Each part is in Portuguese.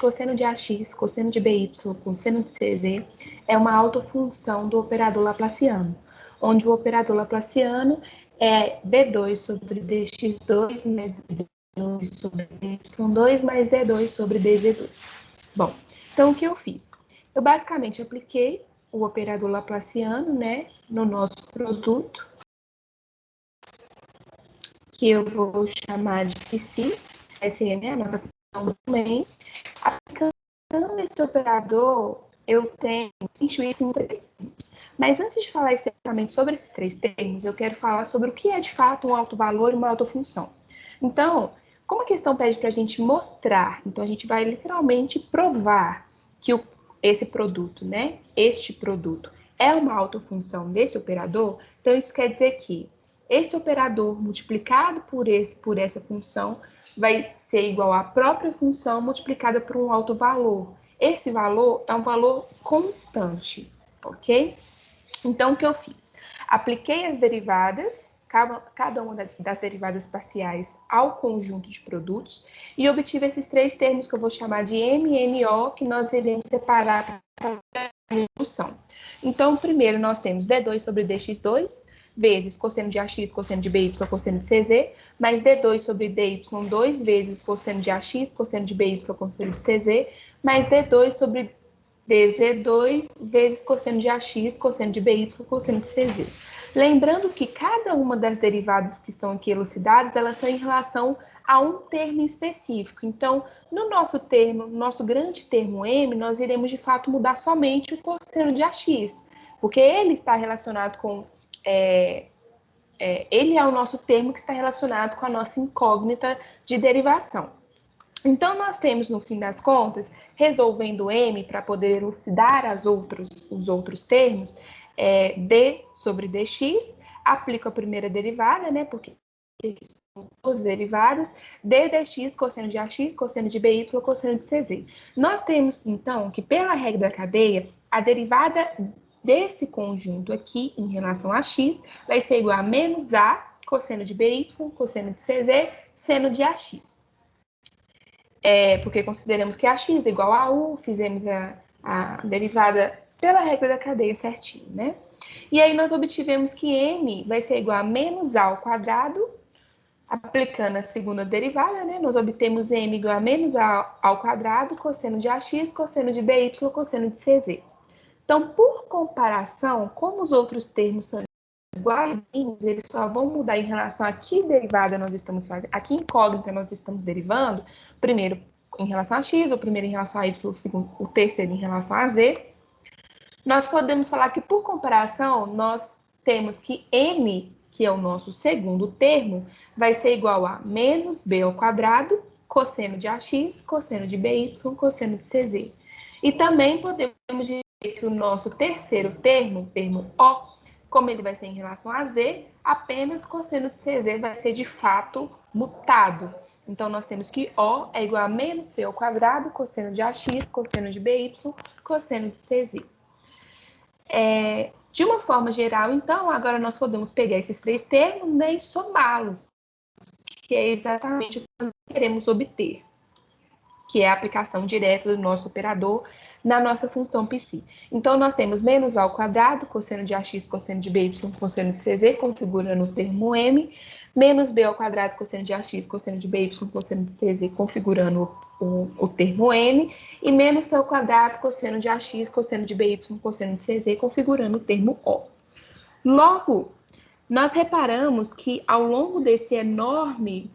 cosseno de AX, cosseno de BY, cosseno de CZ é uma autofunção do operador laplaciano, onde o operador laplaciano é D2 sobre DX2 mais D2 sobre DY2 mais D2 sobre DZ2. Bom, então o que eu fiz? Eu basicamente apliquei o operador laplaciano, né, no nosso produto, que eu vou chamar de Psi, essa é a nossa função do domain. Aplicando esse operador, eu tenho isso em três termos. Mas antes de falar especificamente sobre esses três termos, eu quero falar sobre o que é de fato um autovalor e uma autofunção. Então, como a questão pede para a gente mostrar, então a gente vai literalmente provar que esse produto, né, este produto, é uma autofunção desse operador, então isso quer dizer que esse operador multiplicado por essa função vai ser igual à própria função multiplicada por um autovalor. Esse valor é um valor constante, ok? Então, o que eu fiz? Apliquei as derivadas, cada uma das derivadas parciais ao conjunto de produtos e obtive esses três termos que eu vou chamar de M e NO, que nós iremos separar para a redução. Então, primeiro nós temos D2 sobre DX2, vezes cosseno de AX, cosseno de BY, cosseno de CZ, mais D2 sobre DY2, vezes cosseno de AX, cosseno de BY, cosseno de CZ, mais D2 sobre DZ2 vezes cosseno de AX, cosseno de BY, cosseno de CZ. Lembrando que cada uma das derivadas que estão aqui elucidadas, elas são em relação a um termo específico. Então, no nosso termo, nosso grande termo M, nós iremos de fato mudar somente o cosseno de AX, porque ele está relacionado com ele é o nosso termo que está relacionado com a nossa incógnita de derivação. Então, nós temos, no fim das contas, resolvendo M para poder elucidar os outros termos, D sobre dx, aplico a primeira derivada, né, porque são duas derivadas, D dx, cosseno de AX, cosseno de BY, cosseno de CZ. Nós temos, então, que pela regra da cadeia, a derivada desse conjunto aqui, em relação a x, vai ser igual a menos A, cosseno de BY, cosseno de CZ, seno de AX. Porque consideramos que AX é igual a U, fizemos a derivada pela regra da cadeia certinho, né? E aí nós obtivemos que M vai ser igual a menos A ao quadrado, aplicando a segunda derivada, né? Nós obtemos M igual a menos A ao quadrado, cosseno de AX, cosseno de BY, cosseno de CZ. Então, por comparação, como os outros termos são iguaizinhos, eles só vão mudar em relação a que derivada nós estamos fazendo, a que incógnita nós estamos derivando, primeiro em relação a x, o primeiro em relação a y, o terceiro em relação a z. Nós podemos falar que, por comparação, nós temos que n, que é o nosso segundo termo, vai ser igual a menos b ao quadrado, cosseno de ax, cosseno de by, cosseno de cz. E também podemos dizer que o nosso terceiro termo, o termo O, como ele vai ser em relação a z, apenas cosseno de cz vai ser de fato mutado. Então, nós temos que O é igual a menos c ao quadrado, cosseno de ax, cosseno de by, cosseno de cz. De uma forma geral, então, agora nós podemos pegar esses três termos, né, e somá-los, que é exatamente o que nós queremos obter, que é a aplicação direta do nosso operador na nossa função Psi. Então, nós temos menos A ao quadrado, cosseno de AX, cosseno de BY, cosseno de CZ, configurando o termo M, menos B ao quadrado, cosseno de AX, cosseno de BY, cosseno de CZ, configurando o termo N, e menos C ao quadrado, cosseno de AX, cosseno de BY, cosseno de CZ, configurando o termo O. Logo, nós reparamos que ao longo dessa enorme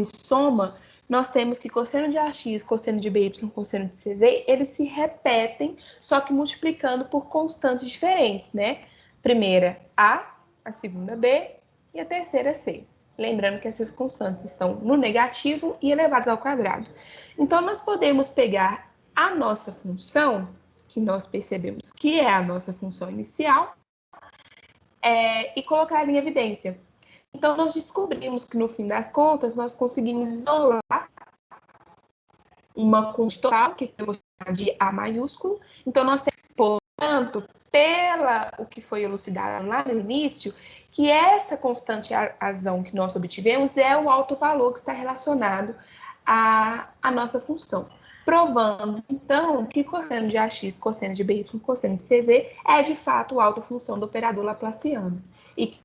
soma, nós temos que cosseno de AX, cosseno de BY, cosseno de CZ, eles se repetem, só que multiplicando por constantes diferentes, né? Primeira A, a segunda B e a terceira C. Lembrando que essas constantes estão no negativo e elevadas ao quadrado. Então, nós podemos pegar a nossa função, que nós percebemos que é a nossa função inicial, e colocar ela em evidência. Então, nós descobrimos que, no fim das contas, nós conseguimos isolar uma constante total, que eu vou chamar de A maiúsculo. Então, nós temos, portanto, o que foi elucidado lá no início, que essa constante razão que nós obtivemos é o alto valor que está relacionado a nossa função. Provando, então, que cosseno de AX, cosseno de BY, cosseno de CZ é, de fato, autofunção do operador laplaciano. E que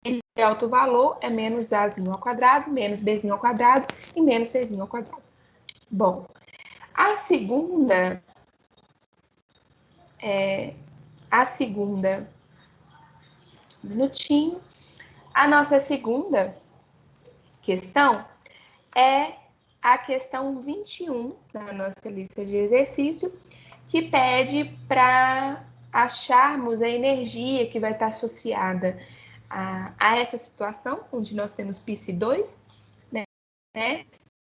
esse alto valor é menos Azinho ao quadrado, menos Bzinho ao quadrado e menos Czinho ao quadrado. Bom, a segunda um minutinho. A nossa segunda questão é a questão 21 da nossa lista de exercício, que pede para acharmos a energia que vai estar associada a essa situação, onde nós temos πc2, né?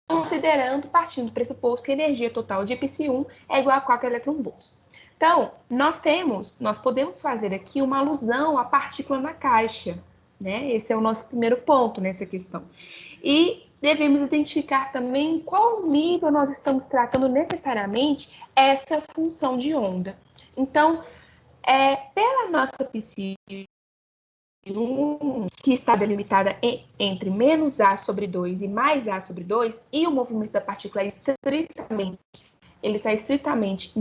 Considerando, partindo do pressuposto que a energia total de πc1 é igual a 4 eletronvolts. Então, nós podemos fazer aqui uma alusão à partícula na caixa, né? Esse é o nosso primeiro ponto nessa questão. E devemos identificar também qual nível nós estamos tratando necessariamente essa função de onda. Então, pela nossa π1, que está delimitada entre menos A sobre 2 e mais A sobre 2, e o movimento da partícula ele está estritamente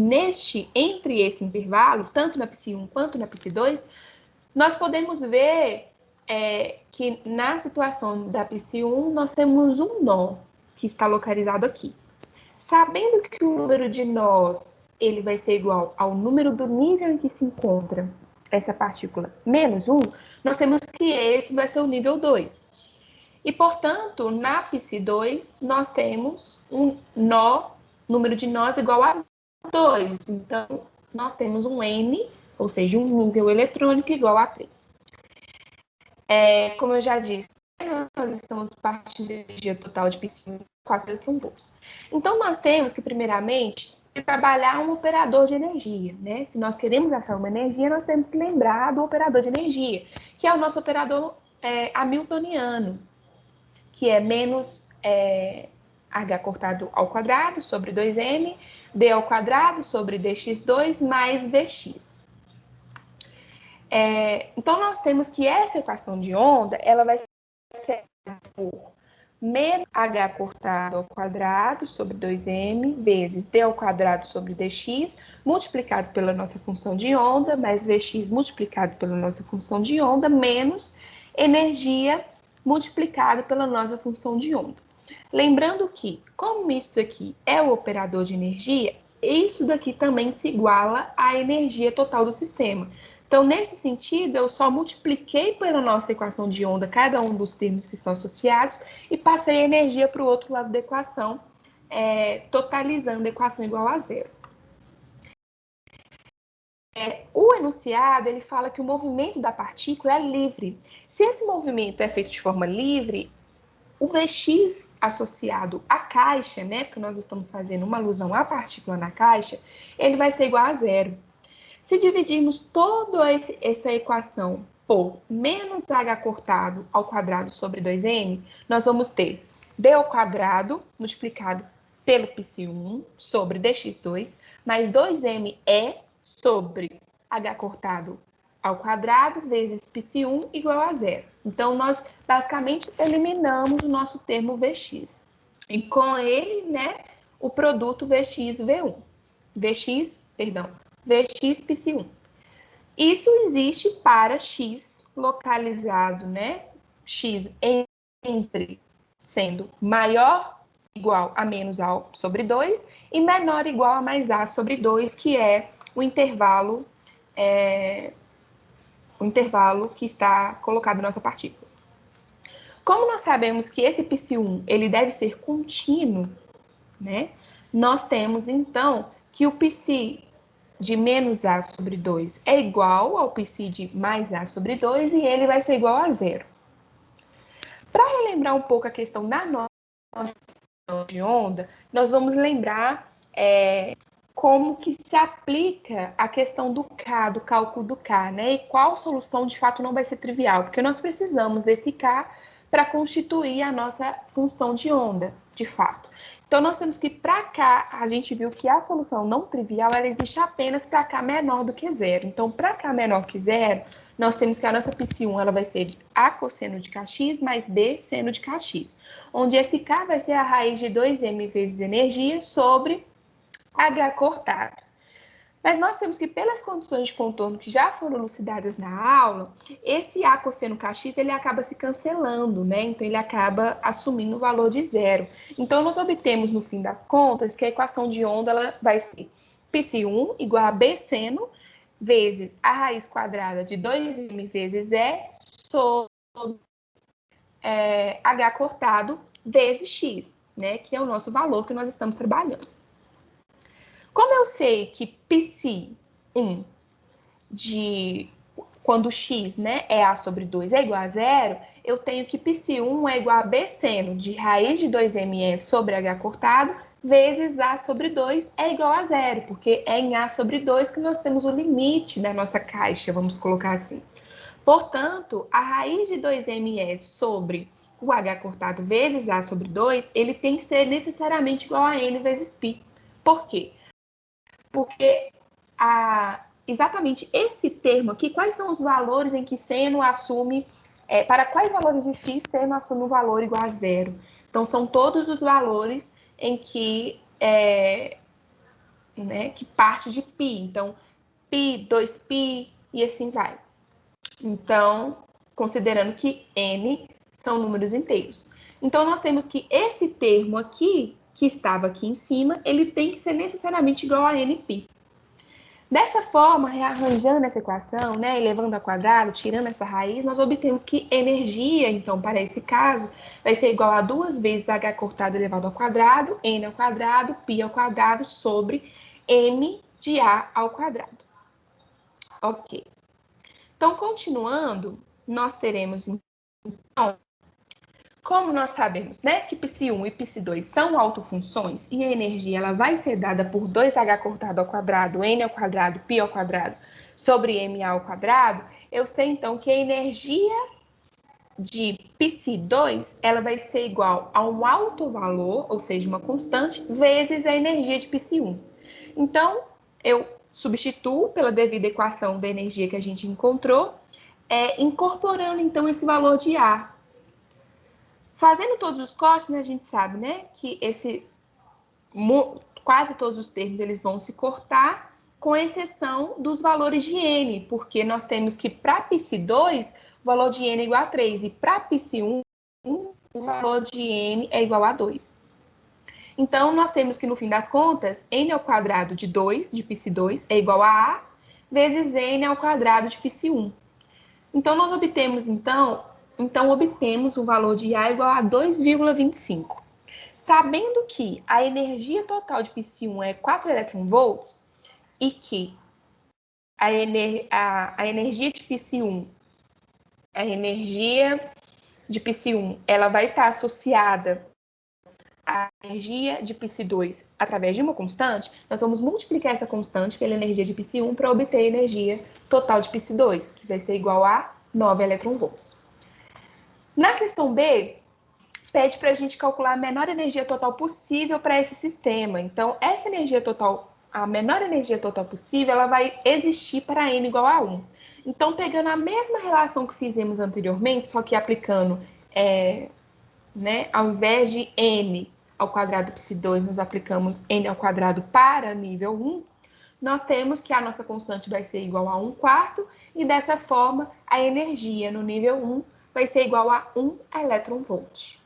entre esse intervalo, tanto na π1 quanto na π2, nós podemos ver que na situação da π1, nós temos um nó que está localizado aqui. Sabendo que o número de nós ele vai ser igual ao número do nível em que se encontra essa partícula menos 1, nós temos que esse vai ser o nível 2. E, portanto, na π2, nós temos um número de nós igual a 2. Então, nós temos um N, ou seja, um nível eletrônico igual a 3. Como eu já disse, nós estamos partindo da energia total de π1, 4 eletronvolts. Então, nós temos que, primeiramente, trabalhar um operador de energia, né? Se nós queremos achar uma energia, nós temos que lembrar do operador de energia, que é o nosso operador hamiltoniano, que é menos h cortado ao quadrado sobre 2m, d ao quadrado sobre dx2 mais vx. Então, nós temos que essa equação de onda, ela vai ser por menos h cortado ao quadrado sobre 2m vezes d ao quadrado sobre dx, multiplicado pela nossa função de onda, mais vx multiplicado pela nossa função de onda, menos energia multiplicado pela nossa função de onda. Lembrando que, como isso daqui é o operador de energia, isso daqui também se iguala à energia total do sistema. Então, nesse sentido, eu só multipliquei pela nossa equação de onda cada um dos termos que estão associados e passei a energia para o outro lado da equação, totalizando a equação igual a zero. O enunciado, ele fala que o movimento da partícula é livre. Se esse movimento é feito de forma livre, o Vx associado à caixa, né, porque nós estamos fazendo uma alusão à partícula na caixa, ele vai ser igual a zero. Se dividirmos toda essa equação por menos h cortado ao quadrado sobre 2m, nós vamos ter d ao quadrado multiplicado pelo π1 sobre dx2, mais 2me sobre h cortado ao quadrado vezes π1 igual a zero. Então, nós basicamente eliminamos o nosso termo Vx. E com ele, né, o produto Vx-V1. Vx π1. Isso existe para x localizado, né? X entre sendo maior igual a menos A sobre 2 e menor igual a mais A sobre 2, que é o intervalo que está colocado na nossa partícula. Como nós sabemos que esse π1 ele deve ser contínuo, né? Nós temos, então, que o π de menos A sobre 2 é igual ao π de mais A sobre 2 e ele vai ser igual a zero. Para relembrar um pouco a questão da nossa função de onda, nós vamos lembrar como que se aplica a questão do K, do cálculo do K, né? E qual solução de fato não vai ser trivial, porque nós precisamos desse K para constituir a nossa função de onda, de fato. Então, nós temos que, para K, a gente viu que a solução não trivial, ela existe apenas para K menor do que zero. Então, para K menor que zero, nós temos que a nossa π1 ela vai ser A cosseno de kx mais B seno de kx, onde esse K vai ser a raiz de 2m vezes energia sobre H cortado. Mas nós temos que, pelas condições de contorno que já foram elucidadas na aula, esse A cosseno kx, ele acaba se cancelando, né? Então, ele acaba assumindo o valor de zero. Então, nós obtemos, no fim das contas, que a equação de onda ela vai ser π1 igual a B seno vezes a raiz quadrada de 2m vezes E sobre H cortado vezes x, né? Que é o nosso valor que nós estamos trabalhando. Como eu sei que π1 de quando x, né, é A sobre 2 é igual a zero, eu tenho que π1 é igual a B seno de raiz de 2me sobre H cortado vezes A sobre 2 é igual a zero, porque é em A sobre 2 que nós temos o limite da nossa caixa, vamos colocar assim. Portanto, a raiz de 2me sobre o H cortado vezes A sobre 2, ele tem que ser necessariamente igual a N vezes π. Por quê? Porque exatamente esse termo aqui, quais são os valores em que seno assume, para quais valores de x seno assume um valor igual a zero? Então, são todos os valores em que, que parte de π. Então, π, 2π e assim vai. Então, considerando que n são números inteiros. Então, nós temos que esse termo aqui, que estava aqui em cima, ele tem que ser necessariamente igual a nπ. Dessa forma, rearranjando essa equação, né, elevando ao quadrado, tirando essa raiz, nós obtemos que energia, então, para esse caso, vai ser igual a 2 vezes h cortado elevado ao quadrado, n ao quadrado, π ao quadrado, sobre m de a ao quadrado. Ok. Então, continuando, nós teremos, então, como nós sabemos, né, que π1 e π2 são autofunções e a energia ela vai ser dada por 2h cortado ao quadrado, n ao quadrado, π ao quadrado, sobre ma ao quadrado, eu sei então que a energia de π2 ela vai ser igual a um alto valor, ou seja, uma constante, vezes a energia de π1. Então, eu substituo pela devida equação da energia que a gente encontrou, incorporando então esse valor de A. Fazendo todos os cortes, né, a gente sabe, né, que quase todos os termos eles vão se cortar, com exceção dos valores de n, porque nós temos que para π2 o valor de n é igual a 3 e para π1 o valor de n é igual a 2. Então, nós temos que, no fim das contas, n ao quadrado de 2, de π2, é igual a A, vezes n ao quadrado de π1. Então, nós obtemos, obtemos o valor de A igual a 2,25. Sabendo que a energia total de π1 é 4 elétron-volts e que a energia de π1, ela vai estar associada à energia de π2 através de uma constante, nós vamos multiplicar essa constante pela energia de π1 para obter a energia total de π2, que vai ser igual a 9 elétron-volts. Na questão B, pede para a gente calcular a menor energia total possível para esse sistema. Então, essa energia total, a menor energia total possível, ela vai existir para n igual a 1. Então, pegando a mesma relação que fizemos anteriormente, só que aplicando, ao invés de n ao quadrado π2, nós aplicamos n ao quadrado para nível 1, nós temos que a nossa constante vai ser igual a 1/4, e dessa forma, a energia no nível 1 vai ser igual a 1 elétron-volt.